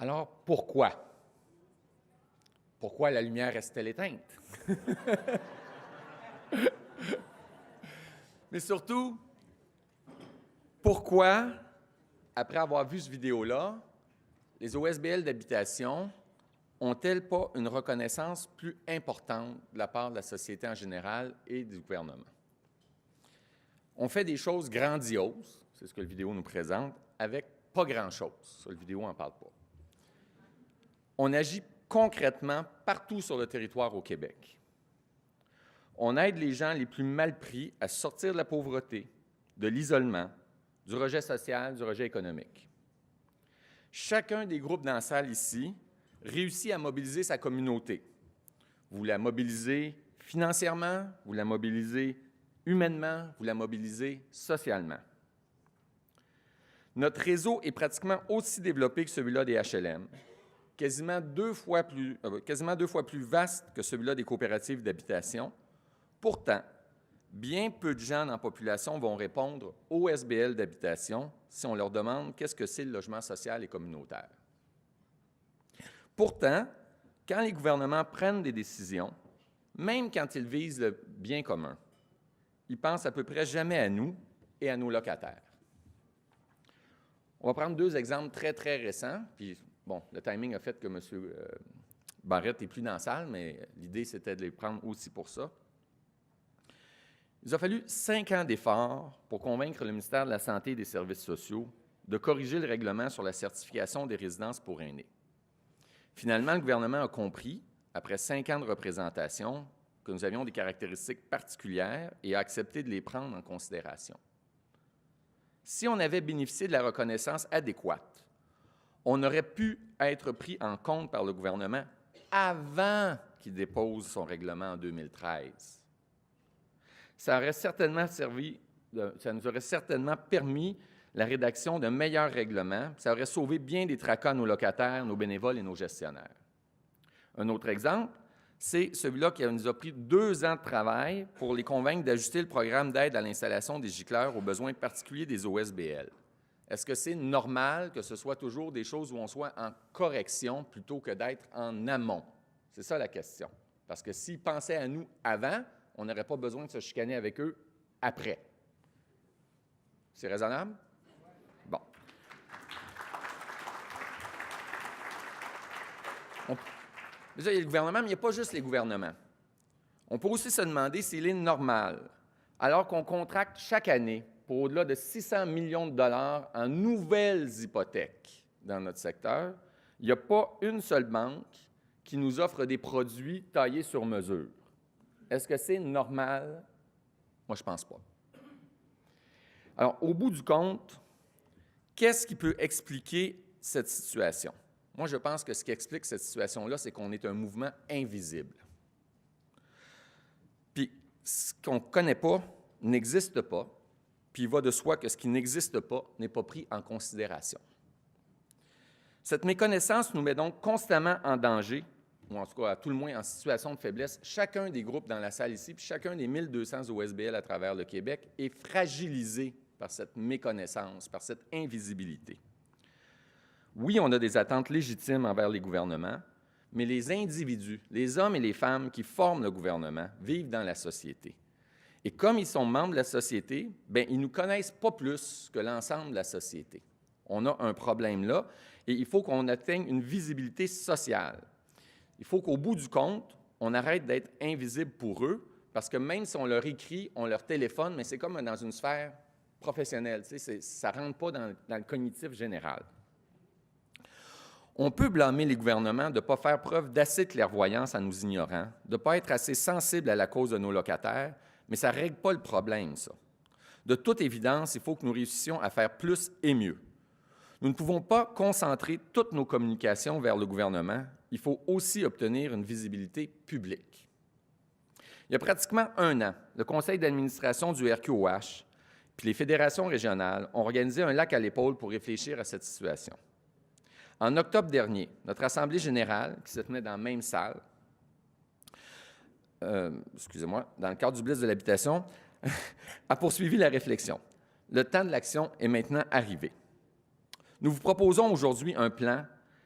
Alors, pourquoi? Pourquoi la lumière reste-t-elle éteinte? Mais surtout, pourquoi, après avoir vu cette vidéo-là, les OSBL d'habitation ont-elles pas une reconnaissance plus importante de la part de la société en général et du gouvernement? On fait des choses grandioses, c'est ce que la vidéo nous présente, avec pas grand-chose. La vidéo n'en parle pas. On agit concrètement partout sur le territoire au Québec. On aide les gens les plus mal pris à sortir de la pauvreté, de l'isolement, du rejet social, du rejet économique. Chacun des groupes dans la salle ici réussit à mobiliser sa communauté. Vous la mobilisez financièrement, vous la mobilisez humainement, vous la mobilisez socialement. Notre réseau est pratiquement aussi développé que celui-là des HLM, quasiment deux fois plus vaste que celui-là des coopératives d'habitation. Pourtant, bien peu de gens dans la population vont répondre aux OSBL d'habitation si on leur demande qu'est-ce que c'est le logement social et communautaire. Pourtant, quand les gouvernements prennent des décisions, même quand ils visent le bien commun, ils pensent à peu près jamais à nous et à nos locataires. On va prendre deux exemples très, très récents. Puis, bon, le timing a fait que M. Barrette n'est plus dans la salle, mais l'idée, c'était de les prendre aussi pour ça. Il a fallu 5 ans d'efforts pour convaincre le ministère de la Santé et des Services sociaux de corriger le règlement sur la certification des résidences pour aînés. Finalement, le gouvernement a compris, après 5 ans de représentation, que nous avions des caractéristiques particulières et a accepté de les prendre en considération. Si on avait bénéficié de la reconnaissance adéquate, on aurait pu être pris en compte par le gouvernement avant qu'il dépose son règlement en 2013. Ça nous aurait certainement permis la rédaction d'un meilleur règlement. Ça aurait sauvé bien des tracas à nos locataires, nos bénévoles et nos gestionnaires. Un autre exemple, c'est celui-là qui nous a pris 2 ans de travail pour les convaincre d'ajuster le programme d'aide à l'installation des gicleurs aux besoins particuliers des OSBL. Est-ce que c'est normal que ce soit toujours des choses où on soit en correction plutôt que d'être en amont? C'est ça la question. Parce que s'ils pensaient à nous avant, on n'aurait pas besoin de se chicaner avec eux après. C'est raisonnable? Bon. Déjà, il y a le gouvernement, mais il n'y a pas juste les gouvernements. On peut aussi se demander s'il est normal, alors qu'on contracte chaque année pour au-delà de 600 millions de dollars en nouvelles hypothèques dans notre secteur, il n'y a pas une seule banque qui nous offre des produits taillés sur mesure. Est-ce que c'est normal? Moi, je ne pense pas. Alors, au bout du compte, qu'est-ce qui peut expliquer cette situation? Moi, je pense que ce qui explique cette situation-là, c'est qu'on est un mouvement invisible. Puis, ce qu'on ne connaît pas n'existe pas, puis il va de soi que ce qui n'existe pas n'est pas pris en considération. Cette méconnaissance nous met donc constamment en danger, ou en tout cas, à tout le moins en situation de faiblesse. Chacun des groupes dans la salle ici, puis chacun des 1200 OSBL à travers le Québec est fragilisé par cette méconnaissance, par cette invisibilité. Oui, on a des attentes légitimes envers les gouvernements, mais les individus, les hommes et les femmes qui forment le gouvernement, vivent dans la société. Et comme ils sont membres de la société, bien, ils ne nous connaissent pas plus que l'ensemble de la société. On a un problème là, et il faut qu'on atteigne une visibilité sociale. Il faut qu'au bout du compte, on arrête d'être invisible pour eux, parce que même si on leur écrit, on leur téléphone, mais c'est comme dans une sphère professionnelle, tu sais, ça ne rentre pas dans le cognitif général. On peut blâmer les gouvernements de ne pas faire preuve d'assez de clairvoyance en nous ignorant, de ne pas être assez sensibles à la cause de nos locataires, mais ça ne règle pas le problème, ça. De toute évidence, il faut que nous réussissions à faire plus et mieux. Nous ne pouvons pas concentrer toutes nos communications vers le gouvernement. Il faut aussi obtenir une visibilité publique. Il y a pratiquement 1 an, le conseil d'administration du RQOH puis les fédérations régionales ont organisé un lac à l'épaule pour réfléchir à cette situation. En octobre dernier, notre Assemblée générale, qui se tenait dans la même salle, dans le cadre du Blitz de l'habitation, a poursuivi la réflexion. Le temps de l'action est maintenant arrivé. Nous vous proposons aujourd'hui un plan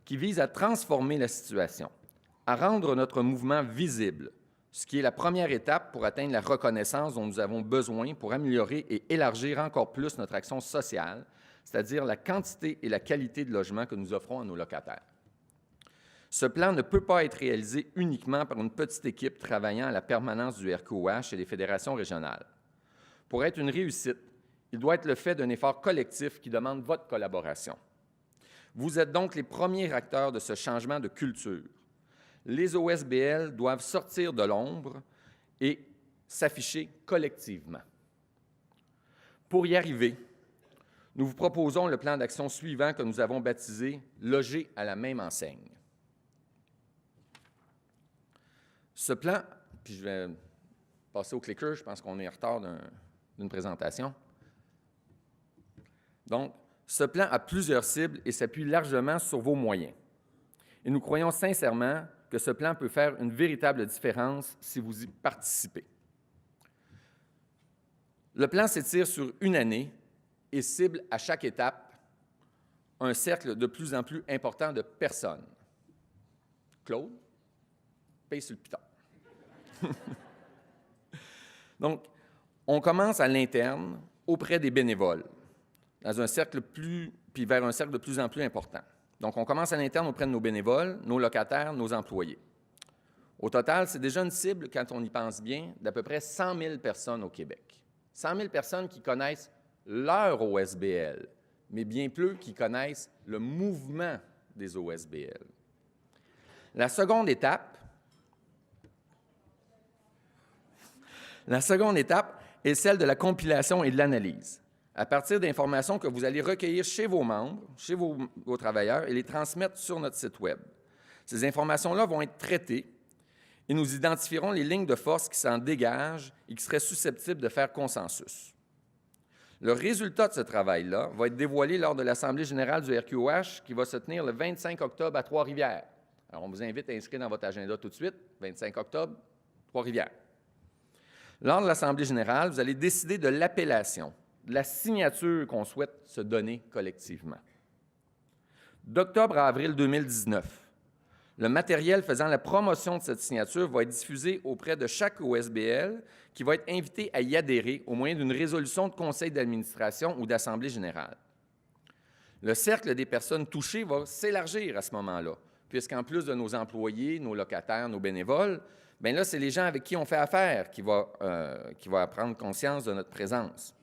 qui vise à transformer la situation, à rendre notre mouvement visible, ce qui est la première étape pour atteindre la reconnaissance dont nous avons besoin pour améliorer et élargir encore plus notre action sociale, c'est-à-dire la quantité et la qualité de logement que nous offrons à nos locataires. Ce plan ne peut pas être réalisé uniquement par une petite équipe travaillant à la permanence du RQOH et des fédérations régionales. Pour être une réussite, il doit être le fait d'un effort collectif qui demande votre collaboration. Vous êtes donc les premiers acteurs de ce changement de culture. Les OSBL doivent sortir de l'ombre et s'afficher collectivement. Pour y arriver, nous vous proposons le plan d'action suivant que nous avons baptisé « Loger à la même enseigne ». Ce plan, puis je vais passer au clicker, je pense qu'on est en retard d'une présentation. Donc, ce plan a plusieurs cibles et s'appuie largement sur vos moyens. Et nous croyons sincèrement que ce plan peut faire une véritable différence si vous y participez. Le plan s'étire sur une année et cible à chaque étape un cercle de plus en plus important de personnes. Claude, paye sur le piton. Donc, on commence à l'interne auprès des bénévoles, dans un cercle puis vers un cercle de plus en plus important. Donc, on commence à l'interne auprès de nos bénévoles, nos locataires, nos employés. Au total, c'est déjà une cible, quand on y pense bien, d'à peu près 100 000 personnes au Québec. 100 000 personnes qui connaissent leur OSBL, mais bien peu qui connaissent le mouvement des OSBL. La seconde étape est celle de la compilation et de l'analyse, à partir d'informations que vous allez recueillir chez vos membres, chez vos travailleurs, et les transmettre sur notre site Web. Ces informations-là vont être traitées et nous identifierons les lignes de force qui s'en dégagent et qui seraient susceptibles de faire consensus. Le résultat de ce travail-là va être dévoilé lors de l'Assemblée générale du RQOH qui va se tenir le 25 octobre à Trois-Rivières. Alors, on vous invite à inscrire dans votre agenda tout de suite, 25 octobre, Trois-Rivières. Lors de l'Assemblée générale, vous allez décider de l'appellation, de la signature qu'on souhaite se donner collectivement. D'octobre à avril 2019, le matériel faisant la promotion de cette signature va être diffusé auprès de chaque OSBL qui va être invité à y adhérer au moyen d'une résolution de conseil d'administration ou d'assemblée générale. Le cercle des personnes touchées va s'élargir à ce moment-là, puisqu'en plus de nos employés, nos locataires, nos bénévoles, bien là, c'est les gens avec qui on fait affaire qui vont prendre conscience de notre présence.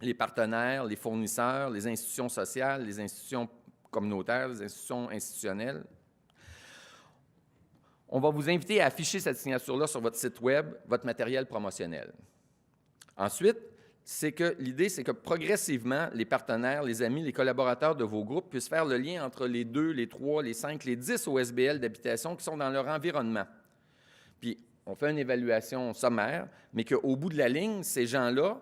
Les partenaires, les fournisseurs, les institutions sociales, les institutions communautaires, les institutions institutionnelles. On va vous inviter à afficher cette signature-là sur votre site Web, votre matériel promotionnel. Ensuite, l'idée, c'est que progressivement, les partenaires, les amis, les collaborateurs de vos groupes puissent faire le lien entre les 2, les 3, les 5, les 10 OSBL d'habitation qui sont dans leur environnement. Puis, on fait une évaluation sommaire, mais qu'au bout de la ligne, ces gens-là,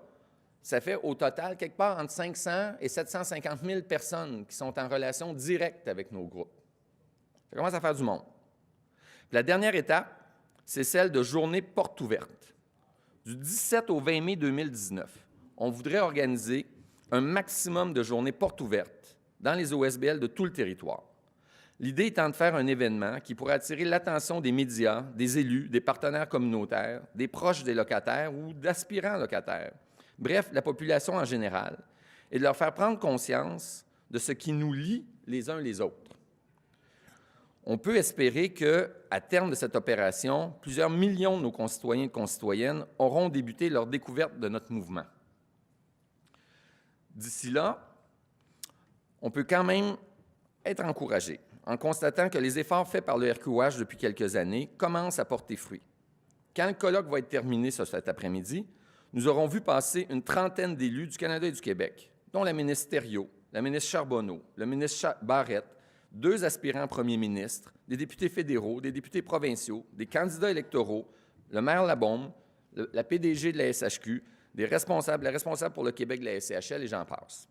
ça fait au total quelque part entre 500 et 750 000 personnes qui sont en relation directe avec nos groupes. Ça commence à faire du monde. Puis la dernière étape, c'est celle de journée porte ouverte. Du 17 au 20 mai 2019, on voudrait organiser un maximum de journées portes ouvertes dans les OSBL de tout le territoire. L'idée étant de faire un événement qui pourrait attirer l'attention des médias, des élus, des partenaires communautaires, des proches des locataires ou d'aspirants locataires, bref, la population en général, et de leur faire prendre conscience de ce qui nous lie les uns les autres. On peut espérer qu'à terme de cette opération, plusieurs millions de nos concitoyens et concitoyennes auront débuté leur découverte de notre mouvement. D'ici là, on peut quand même être encouragé en constatant que les efforts faits par le RQOH depuis quelques années commencent à porter fruit. Quand le colloque va être terminé cet après-midi, nous aurons vu passer une trentaine d'élus du Canada et du Québec, dont la ministre Thériault, la ministre Charbonneau, le ministre Barrette, 2 aspirants premiers ministres, des députés fédéraux, des députés provinciaux, des candidats électoraux, le maire Labaume, la PDG de la SHQ, la responsable pour le Québec de la SCHL et j'en passe.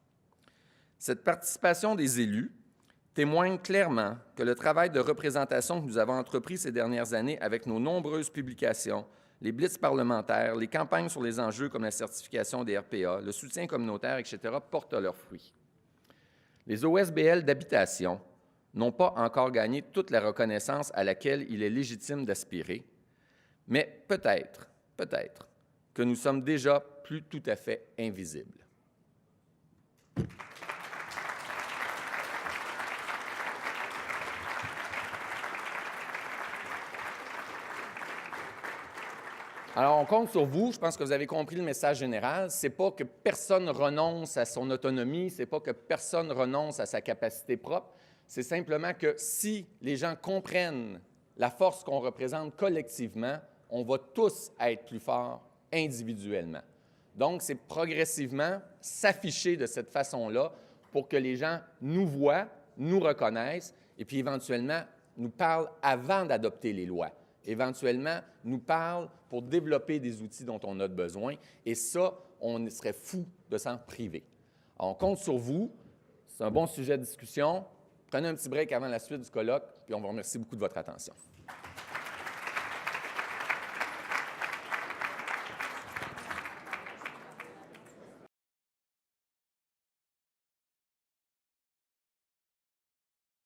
Cette participation des élus témoigne clairement que le travail de représentation que nous avons entrepris ces dernières années avec nos nombreuses publications, les blitz parlementaires, les campagnes sur les enjeux comme la certification des RPA, le soutien communautaire, etc., portent leurs fruits. Les OSBL d'habitation n'ont pas encore gagné toute la reconnaissance à laquelle il est légitime d'aspirer, mais peut-être que nous sommes déjà plus tout à fait invisibles. Alors, on compte sur vous. Je pense que vous avez compris le message général. Ce n'est pas que personne renonce à son autonomie, ce n'est pas que personne renonce à sa capacité propre. C'est simplement que si les gens comprennent la force qu'on représente collectivement, on va tous être plus forts individuellement. Donc, c'est progressivement s'afficher de cette façon-là pour que les gens nous voient, nous reconnaissent et puis éventuellement nous parlent avant d'adopter les lois. Éventuellement, nous parlent pour développer des outils dont on a besoin. Et ça, on serait fou de s'en priver. Alors, on compte sur vous. C'est un bon sujet de discussion. Prenez un petit break avant la suite du colloque, puis on vous remercie beaucoup de votre attention.